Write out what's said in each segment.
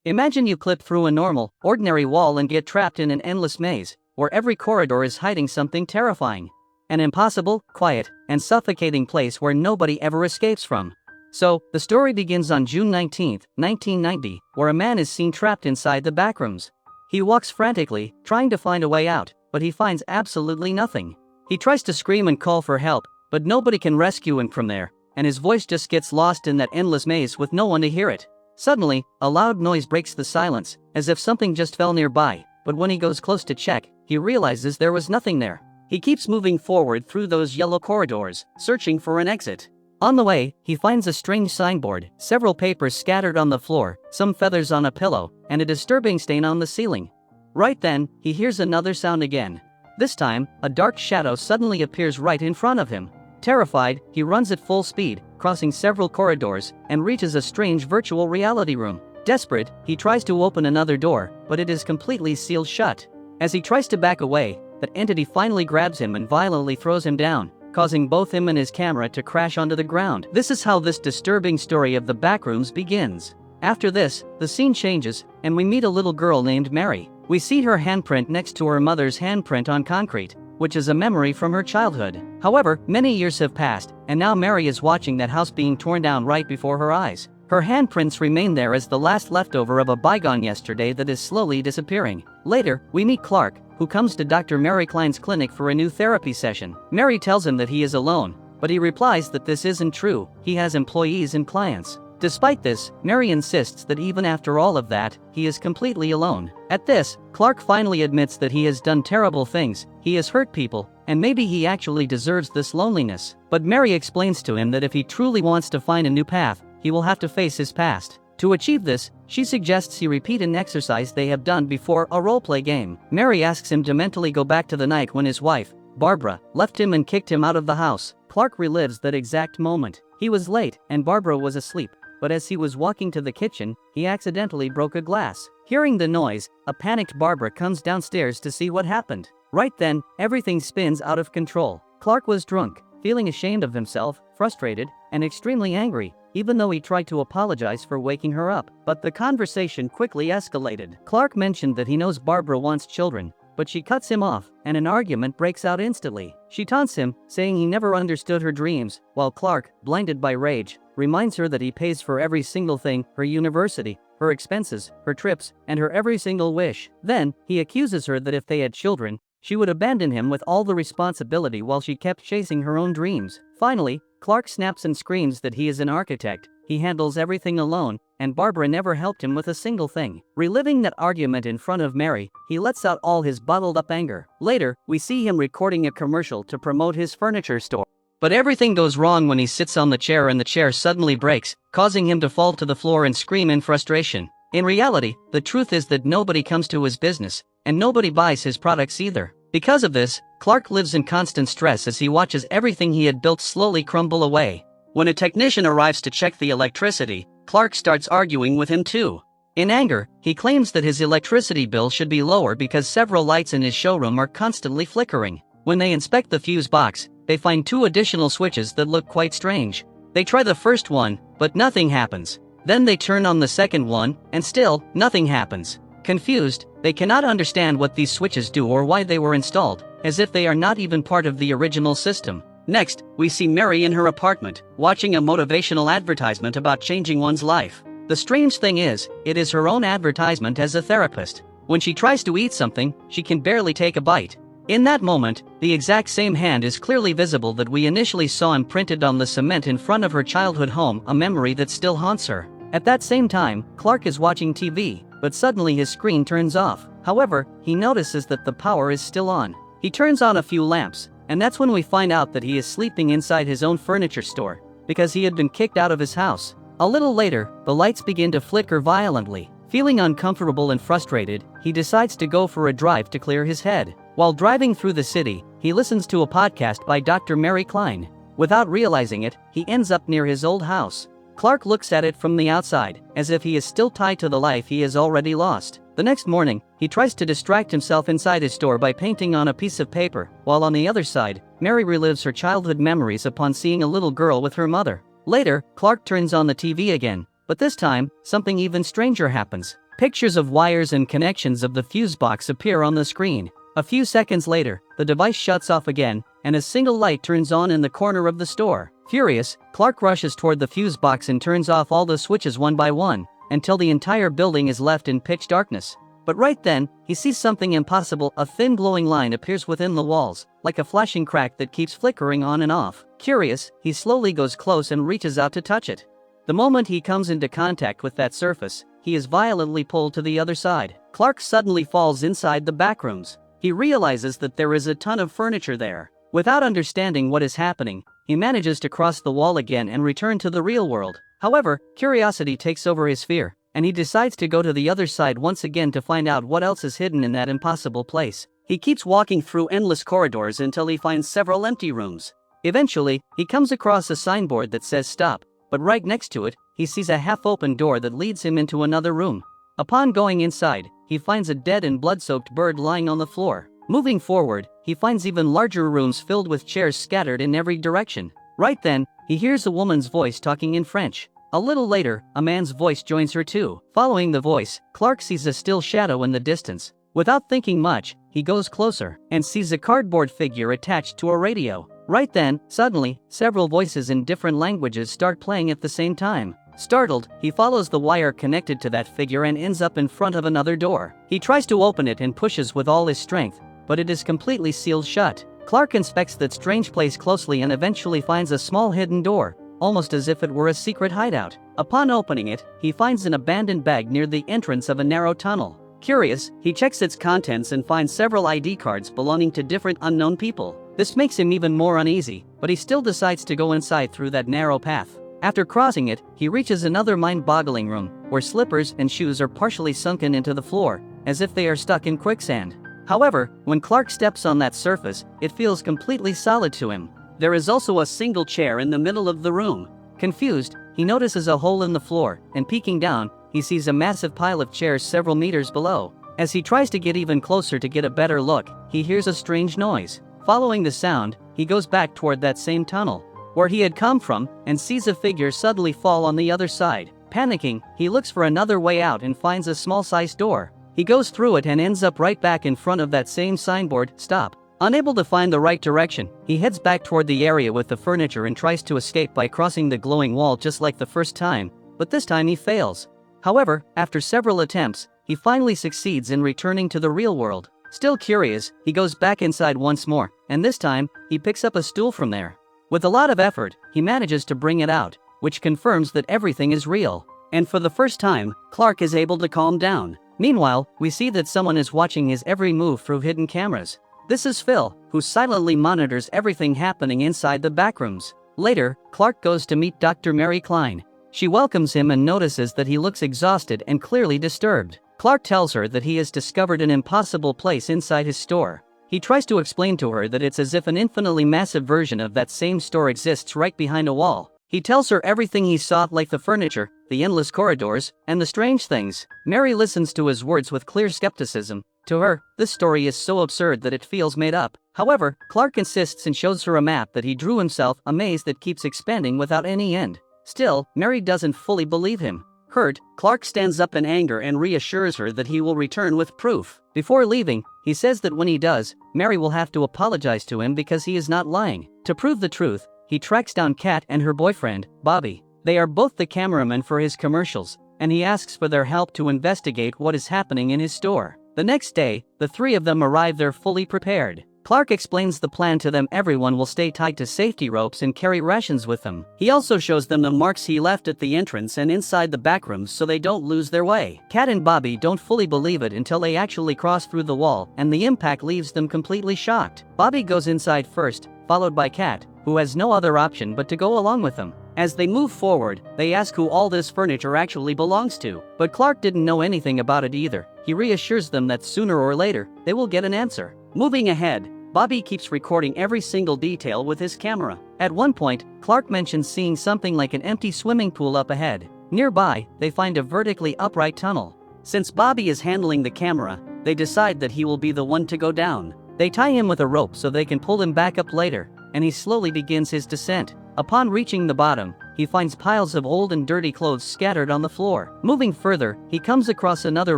Imagine you clip through a normal, ordinary wall and get trapped in an endless maze, where every corridor is hiding something terrifying. An impossible, quiet, and suffocating place where nobody ever escapes from. So, the story begins on June 19, 1990, where a man is seen trapped inside the backrooms. He walks frantically, trying to find a way out, but he finds absolutely nothing. He tries to scream and call for help, but nobody can rescue him from there, and his voice just gets lost in that endless maze with no one to hear it. Suddenly, a loud noise breaks the silence, as if something just fell nearby, but when he goes close to check, he realizes there was nothing there. He keeps moving forward through those yellow corridors, searching for an exit. On the way, he finds a strange signboard, several papers scattered on the floor, some feathers on a pillow, and a disturbing stain on the ceiling. Right then, he hears another sound again. This time, a dark shadow suddenly appears right in front of him. Terrified, he runs at full speed, crossing several corridors, and reaches a strange virtual reality room. Desperate, he tries to open another door, but it is completely sealed shut. As he tries to back away, that entity finally grabs him and violently throws him down, causing both him and his camera to crash onto the ground. This is how this disturbing story of the Backrooms begins. After this, the scene changes, and we meet a little girl named Mary. We see her handprint next to her mother's handprint on concrete, which is a memory from her childhood. However, many years have passed, and now Mary is watching that house being torn down right before her eyes. Her handprints remain there as the last leftover of a bygone yesterday that is slowly disappearing. Later, we meet Clark, who comes to Dr. Mary Klein's clinic for a new therapy session. Mary tells him that he is alone, but he replies that this isn't true, he has employees and clients. Despite this, Mary insists that even after all of that, he is completely alone. At this, Clark finally admits that he has done terrible things, he has hurt people, and maybe he actually deserves this loneliness. But Mary explains to him that if he truly wants to find a new path, he will have to face his past. To achieve this, she suggests he repeat an exercise they have done before, a role-play game. Mary asks him to mentally go back to the night when his wife, Barbara, left him and kicked him out of the house. Clark relives that exact moment. He was late, and Barbara was asleep. But as he was walking to the kitchen, he accidentally broke a glass. Hearing the noise, a panicked Barbara comes downstairs to see what happened. Right then, everything spins out of control. Clark was drunk, feeling ashamed of himself, frustrated, and extremely angry, even though he tried to apologize for waking her up. But the conversation quickly escalated. Clark mentioned that he knows Barbara wants children, but she cuts him off, and an argument breaks out instantly. She taunts him, saying he never understood her dreams, while Clark, blinded by rage, reminds her that he pays for every single thing, her university, her expenses, her trips, and her every single wish. Then, he accuses her that if they had children, she would abandon him with all the responsibility while she kept chasing her own dreams. Finally, Clark snaps and screams that he is an architect, he handles everything alone, and Barbara never helped him with a single thing. Reliving that argument in front of Mary, he lets out all his bottled-up anger. Later, we see him recording a commercial to promote his furniture store. But everything goes wrong when he sits on the chair and the chair suddenly breaks, causing him to fall to the floor and scream in frustration. In reality, the truth is that nobody comes to his business, and nobody buys his products either. Because of this, Clark lives in constant stress as he watches everything he had built slowly crumble away. When a technician arrives to check the electricity, Clark starts arguing with him too. In anger, he claims that his electricity bill should be lower because several lights in his showroom are constantly flickering. When they inspect the fuse box, they find 2 additional switches that look quite strange. They try the first one, but nothing happens. Then they turn on the second one, and still, nothing happens. Confused, they cannot understand what these switches do or why they were installed, as if they are not even part of the original system. Next, we see Mary in her apartment, watching a motivational advertisement about changing one's life. The strange thing is, it is her own advertisement as a therapist. When she tries to eat something, she can barely take a bite. In that moment, the exact same hand is clearly visible that we initially saw imprinted on the cement in front of her childhood home, a memory that still haunts her. At that same time, Clark is watching TV, but suddenly his screen turns off. However, he notices that the power is still on. He turns on a few lamps, and that's when we find out that he is sleeping inside his own furniture store, because he had been kicked out of his house. A little later, the lights begin to flicker violently. Feeling uncomfortable and frustrated, he decides to go for a drive to clear his head. While driving through the city, he listens to a podcast by Dr. Mary Klein. Without realizing it, he ends up near his old house. Clark looks at it from the outside, as if he is still tied to the life he has already lost. The next morning, he tries to distract himself inside his store by painting on a piece of paper, while on the other side, Mary relives her childhood memories upon seeing a little girl with her mother. Later, Clark turns on the TV again, but this time, something even stranger happens. Pictures of wires and connections of the fuse box appear on the screen. A few seconds later, the device shuts off again, and a single light turns on in the corner of the store. Furious, Clark rushes toward the fuse box and turns off all the switches one by one, until the entire building is left in pitch darkness. But right then, he sees something impossible. A thin glowing line appears within the walls, like a flashing crack that keeps flickering on and off. Curious, he slowly goes close and reaches out to touch it. The moment he comes into contact with that surface, he is violently pulled to the other side. Clark suddenly falls inside the backrooms. He realizes that there is a ton of furniture there. Without understanding what is happening, he manages to cross the wall again and return to the real world. However, curiosity takes over his fear, and he decides to go to the other side once again to find out what else is hidden in that impossible place. He keeps walking through endless corridors until he finds several empty rooms. Eventually, he comes across a signboard that says stop, but right next to it, he sees a half-open door that leads him into another room. Upon going inside, he finds a dead and blood-soaked bird lying on the floor. Moving forward, he finds even larger rooms filled with chairs scattered in every direction. Right then, he hears a woman's voice talking in French. A little later, a man's voice joins her too. Following the voice, Clark sees a still shadow in the distance. Without thinking much, he goes closer and sees a cardboard figure attached to a radio. Right then, suddenly, several voices in different languages start playing at the same time. Startled, he follows the wire connected to that figure and ends up in front of another door. He tries to open it and pushes with all his strength, but it is completely sealed shut. Clark inspects that strange place closely and eventually finds a small hidden door, almost as if it were a secret hideout. Upon opening it, he finds an abandoned bag near the entrance of a narrow tunnel. Curious, he checks its contents and finds several ID cards belonging to different unknown people. This makes him even more uneasy, but he still decides to go inside through that narrow path. After crossing it, he reaches another mind-boggling room, where slippers and shoes are partially sunken into the floor, as if they are stuck in quicksand. However, when Clark steps on that surface, it feels completely solid to him. There is also a single chair in the middle of the room. Confused, he notices a hole in the floor, and peeking down, he sees a massive pile of chairs several meters below. As he tries to get even closer to get a better look, he hears a strange noise. Following the sound, he goes back toward that same tunnel, where he had come from, and sees a figure suddenly fall on the other side. Panicking, he looks for another way out and finds a small-sized door. He goes through it and ends up right back in front of that same signboard, stop. Unable to find the right direction, he heads back toward the area with the furniture and tries to escape by crossing the glowing wall just like the first time, but this time he fails. However, after several attempts, he finally succeeds in returning to the real world. Still curious, he goes back inside once more, and this time, he picks up a stool from there. With a lot of effort, he manages to bring it out, which confirms that everything is real. And for the first time, Clark is able to calm down. Meanwhile, we see that someone is watching his every move through hidden cameras. This is Phil, who silently monitors everything happening inside the backrooms. Later, Clark goes to meet Dr. Mary Klein. She welcomes him and notices that he looks exhausted and clearly disturbed. Clark tells her that he has discovered an impossible place inside his store. He tries to explain to her that it's as if an infinitely massive version of that same store exists right behind a wall. He tells her everything he saw, like the furniture, the endless corridors, and the strange things. Mary listens to his words with clear skepticism. To her, this story is so absurd that it feels made up. However, Clark insists and shows her a map that he drew himself, a maze that keeps expanding without any end. Still, Mary doesn't fully believe him. Hurt, Clark stands up in anger and reassures her that he will return with proof. Before leaving, he says that when he does, Mary will have to apologize to him because he is not lying. To prove the truth, he tracks down Kat and her boyfriend, Bobby. They are both the cameramen for his commercials, and he asks for their help to investigate what is happening in his store. The next day, the three of them arrive there fully prepared. Clark explains the plan to them. Everyone will stay tied to safety ropes and carry rations with them. He also shows them the marks he left at the entrance and inside the backrooms so they don't lose their way. Kat and Bobby don't fully believe it until they actually cross through the wall, and the impact leaves them completely shocked. Bobby goes inside first, followed by Kat, who has no other option but to go along with them. As they move forward, they ask who all this furniture actually belongs to, but Clark didn't know anything about it either. He reassures them that sooner or later, they will get an answer. Moving ahead, Bobby keeps recording every single detail with his camera. At one point, Clark mentions seeing something like an empty swimming pool up ahead. Nearby, they find a vertically upright tunnel. Since Bobby is handling the camera, they decide that he will be the one to go down. They tie him with a rope so they can pull him back up later, and he slowly begins his descent. Upon reaching the bottom, he finds piles of old and dirty clothes scattered on the floor. Moving further, he comes across another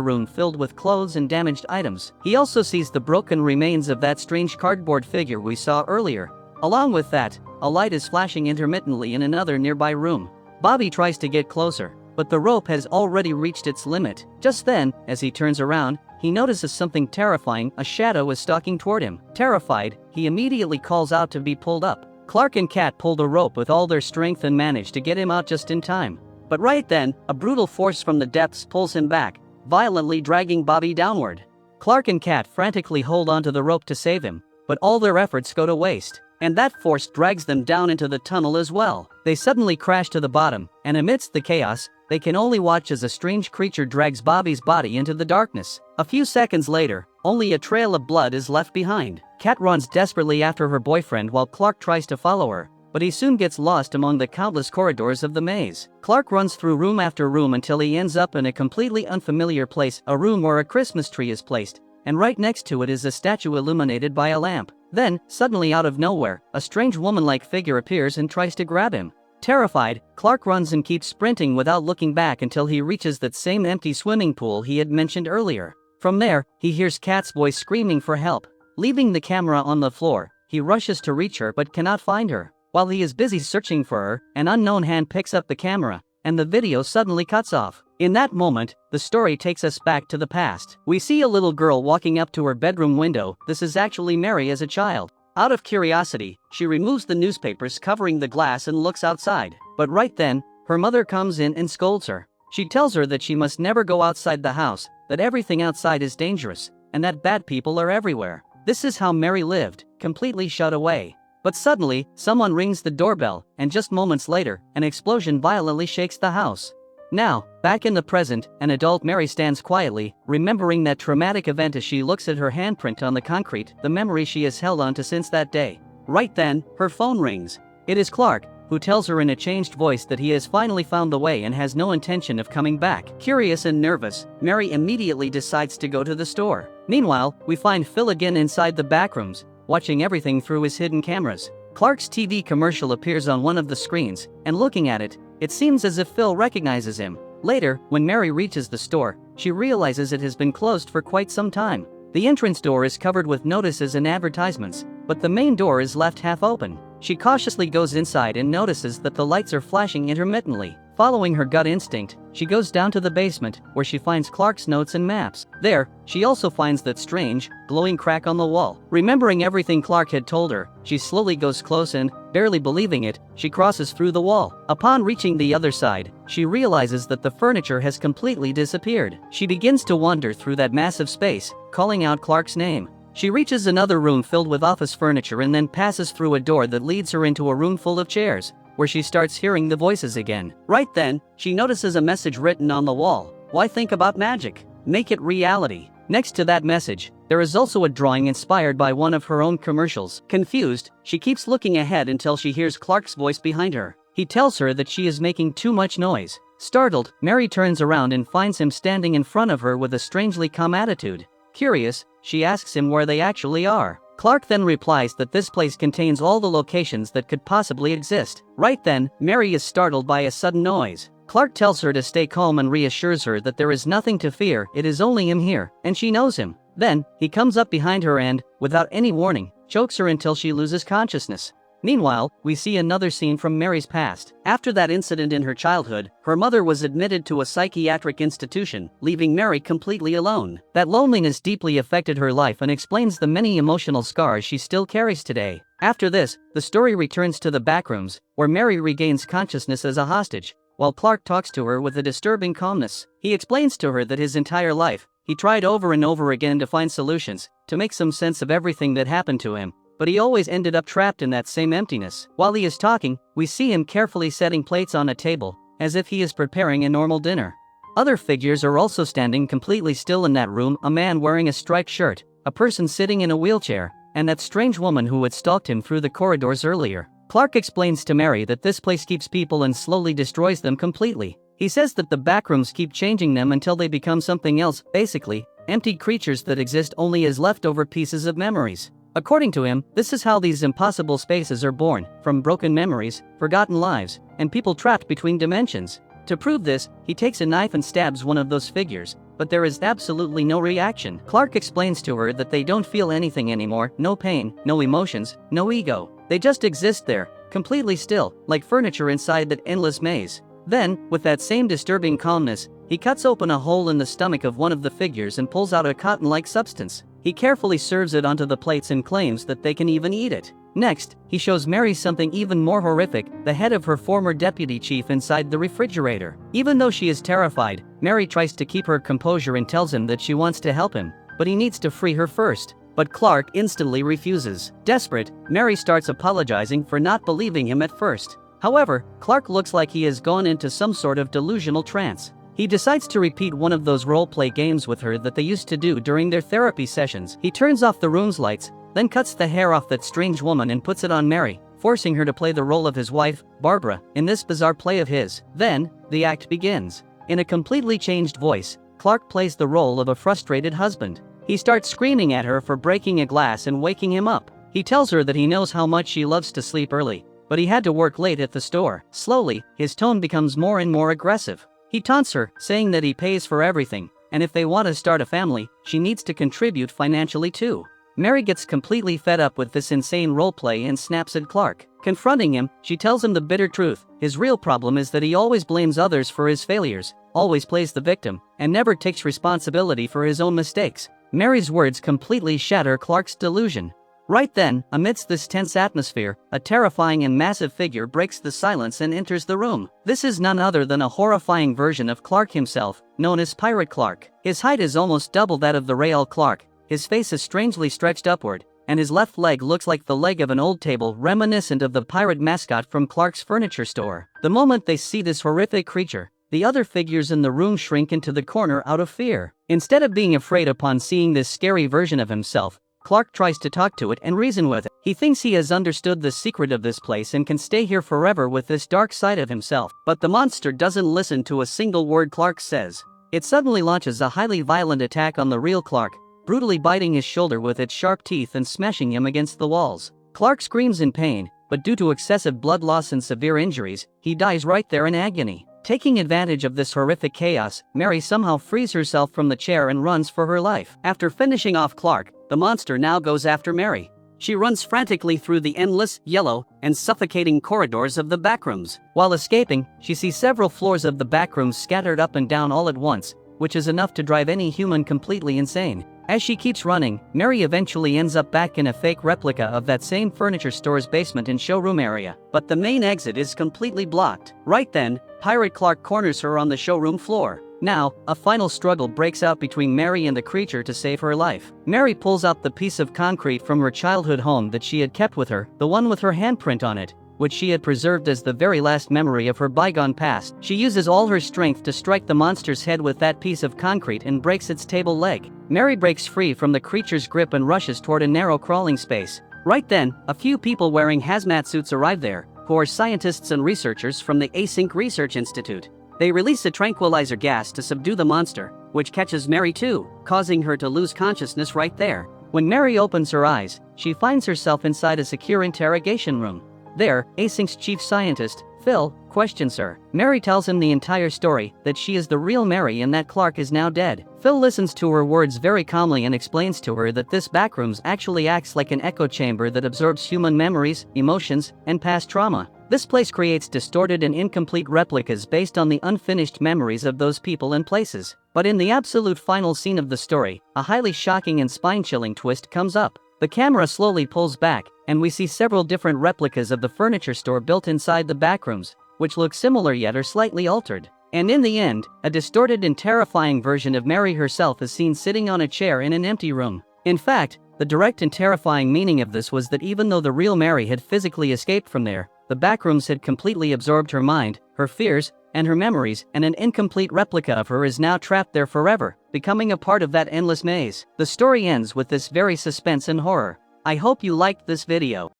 room filled with clothes and damaged items. He also sees the broken remains of that strange cardboard figure we saw earlier. Along with that, a light is flashing intermittently in another nearby room. Bobby tries to get closer, but the rope has already reached its limit. Just then, as he turns around, he notices something terrifying. A shadow is stalking toward him. Terrified, he immediately calls out to be pulled up. Clark and Kat pull the rope with all their strength and manage to get him out just in time. But right then, a brutal force from the depths pulls him back, violently dragging Bobby downward. Clark and Kat frantically hold onto the rope to save him, but all their efforts go to waste, and that force drags them down into the tunnel as well. They suddenly crash to the bottom, and amidst the chaos, they can only watch as a strange creature drags Bobby's body into the darkness. A few seconds later, only a trail of blood is left behind. Kat runs desperately after her boyfriend while Clark tries to follow her, but he soon gets lost among the countless corridors of the maze. Clark runs through room after room until he ends up in a completely unfamiliar place, a room where a Christmas tree is placed, and right next to it is a statue illuminated by a lamp. Then, suddenly out of nowhere, a strange woman-like figure appears and tries to grab him. Terrified, Clark runs and keeps sprinting without looking back until he reaches that same empty swimming pool he had mentioned earlier. From there, he hears Kat's voice screaming for help. Leaving the camera on the floor, he rushes to reach her but cannot find her. While he is busy searching for her, an unknown hand picks up the camera, and the video suddenly cuts off. In that moment, the story takes us back to the past. We see a little girl walking up to her bedroom window. This is actually Mary as a child. Out of curiosity, she removes the newspapers covering the glass and looks outside. But right then, her mother comes in and scolds her. She tells her that she must never go outside the house, that everything outside is dangerous, and that bad people are everywhere. This is how Mary lived, completely shut away. But suddenly, someone rings the doorbell, and just moments later, an explosion violently shakes the house. Now, back in the present, an adult Mary stands quietly, remembering that traumatic event as she looks at her handprint on the concrete, the memory she has held onto since that day. Right then, her phone rings. It is Clark, who tells her in a changed voice that he has finally found the way and has no intention of coming back. Curious and nervous, Mary immediately decides to go to the store. Meanwhile, we find Phil again inside the backrooms, watching everything through his hidden cameras. Clark's TV commercial appears on one of the screens, and looking at it, it seems as if Phil recognizes him. Later, when Mary reaches the store, she realizes it has been closed for quite some time. The entrance door is covered with notices and advertisements, but the main door is left half open. She cautiously goes inside and notices that the lights are flashing intermittently. Following her gut instinct, she goes down to the basement, where she finds Clark's notes and maps. There, she also finds that strange, glowing crack on the wall. Remembering everything Clark had told her, she slowly goes close and, barely believing it, she crosses through the wall. Upon reaching the other side, she realizes that the furniture has completely disappeared. She begins to wander through that massive space, calling out Clark's name. She reaches another room filled with office furniture and then passes through a door that leads her into a room full of chairs, where she starts hearing the voices again. Right then, she notices a message written on the wall. Why think about magic? Make it reality. Next to that message, there is also a drawing inspired by one of her own commercials. Confused, she keeps looking ahead until she hears Clark's voice behind her. He tells her that she is making too much noise. Startled, Mary turns around and finds him standing in front of her with a strangely calm attitude. Curious, she asks him where they actually are. Clark then replies that this place contains all the locations that could possibly exist. Right then, Mary is startled by a sudden noise. Clark tells her to stay calm and reassures her that there is nothing to fear, it is only him here, and she knows him. Then, he comes up behind her and, without any warning, chokes her until she loses consciousness. Meanwhile, we see another scene from Mary's past. After that incident in her childhood, her mother was admitted to a psychiatric institution, leaving Mary completely alone. That loneliness deeply affected her life and explains the many emotional scars she still carries today. After this, the story returns to the backrooms, where Mary regains consciousness as a hostage, while Clark talks to her with a disturbing calmness. He explains to her that his entire life, he tried over and over again to find solutions, to make some sense of everything that happened to him, but he always ended up trapped in that same emptiness. While he is talking, we see him carefully setting plates on a table, as if he is preparing a normal dinner. Other figures are also standing completely still in that room, a man wearing a striped shirt, a person sitting in a wheelchair, and that strange woman who had stalked him through the corridors earlier. Clark explains to Mary that this place keeps people and slowly destroys them completely. He says that the backrooms keep changing them until they become something else, basically, empty creatures that exist only as leftover pieces of memories. According to him, this is how these impossible spaces are born, from broken memories, forgotten lives, and people trapped between dimensions. To prove this, he takes a knife and stabs one of those figures, but there is absolutely no reaction. Clark explains to her that they don't feel anything anymore, no pain, no emotions, no ego. They just exist there, completely still, like furniture inside that endless maze. Then, with that same disturbing calmness, he cuts open a hole in the stomach of one of the figures and pulls out a cotton-like substance. He carefully serves it onto the plates and claims that they can even eat it. Next, he shows Mary something even more horrific, the head of her former deputy chief inside the refrigerator. Even though she is terrified, Mary tries to keep her composure and tells him that she wants to help him, but he needs to free her first. But Clark instantly refuses. Desperate, Mary starts apologizing for not believing him at first. However, Clark looks like he has gone into some sort of delusional trance. He decides to repeat one of those role-play games with her that they used to do during their therapy sessions. He turns off the room's lights, then cuts the hair off that strange woman and puts it on Mary, forcing her to play the role of his wife, Barbara, in this bizarre play of his. Then, the act begins. In a completely changed voice, Clark plays the role of a frustrated husband. He starts screaming at her for breaking a glass and waking him up. He tells her that he knows how much she loves to sleep early, but he had to work late at the store. Slowly, his tone becomes more and more aggressive. He taunts her, saying that he pays for everything, and if they want to start a family, she needs to contribute financially too. Mary gets completely fed up with this insane roleplay and snaps at Clark. Confronting him, she tells him the bitter truth. His real problem is that he always blames others for his failures, always plays the victim, and never takes responsibility for his own mistakes. Mary's words completely shatter Clark's delusion. Right then, amidst this tense atmosphere, a terrifying and massive figure breaks the silence and enters the room. This is none other than a horrifying version of Clark himself, known as Pirate Clark. His height is almost double that of the real Clark, his face is strangely stretched upward, and his left leg looks like the leg of an old table reminiscent of the pirate mascot from Clark's furniture store. The moment they see this horrific creature, the other figures in the room shrink into the corner out of fear. Instead of being afraid upon seeing this scary version of himself, Clark tries to talk to it and reason with it. He thinks he has understood the secret of this place and can stay here forever with this dark side of himself. But the monster doesn't listen to a single word Clark says. It suddenly launches a highly violent attack on the real Clark, brutally biting his shoulder with its sharp teeth and smashing him against the walls. Clark screams in pain, but due to excessive blood loss and severe injuries, he dies right there in agony. Taking advantage of this horrific chaos, Mary somehow frees herself from the chair and runs for her life. After finishing off Clark, the monster now goes after Mary. She runs frantically through the endless, yellow, and suffocating corridors of the backrooms. While escaping, she sees several floors of the backrooms scattered up and down all at once, which is enough to drive any human completely insane. As she keeps running, Mary eventually ends up back in a fake replica of that same furniture store's basement and showroom area. But the main exit is completely blocked. Right then, Pirate Clark corners her on the showroom floor. Now, a final struggle breaks out between Mary and the creature to save her life. Mary pulls out the piece of concrete from her childhood home that she had kept with her, the one with her handprint on it, which she had preserved as the very last memory of her bygone past. She uses all her strength to strike the monster's head with that piece of concrete and breaks its table leg. Mary breaks free from the creature's grip and rushes toward a narrow crawling space. Right then, a few people wearing hazmat suits arrive there, who are scientists and researchers from the Async Research Institute. They release a tranquilizer gas to subdue the monster, which catches Mary too, causing her to lose consciousness right there. When Mary opens her eyes, she finds herself inside a secure interrogation room. There, Async's chief scientist, Phil, questions her. Mary tells him the entire story, that she is the real Mary and that Clark is now dead. Phil listens to her words very calmly and explains to her that this backrooms actually acts like an echo chamber that absorbs human memories, emotions, and past trauma. This place creates distorted and incomplete replicas based on the unfinished memories of those people and places. But in the absolute final scene of the story, a highly shocking and spine-chilling twist comes up. The camera slowly pulls back, and we see several different replicas of the furniture store built inside the backrooms, which look similar yet are slightly altered. And in the end, a distorted and terrifying version of Mary herself is seen sitting on a chair in an empty room. In fact, the direct and terrifying meaning of this was that even though the real Mary had physically escaped from there, the backrooms had completely absorbed her mind, her fears, and her memories, and an incomplete replica of her is now trapped there forever, becoming a part of that endless maze. The story ends with this very suspense and horror. I hope you liked this video.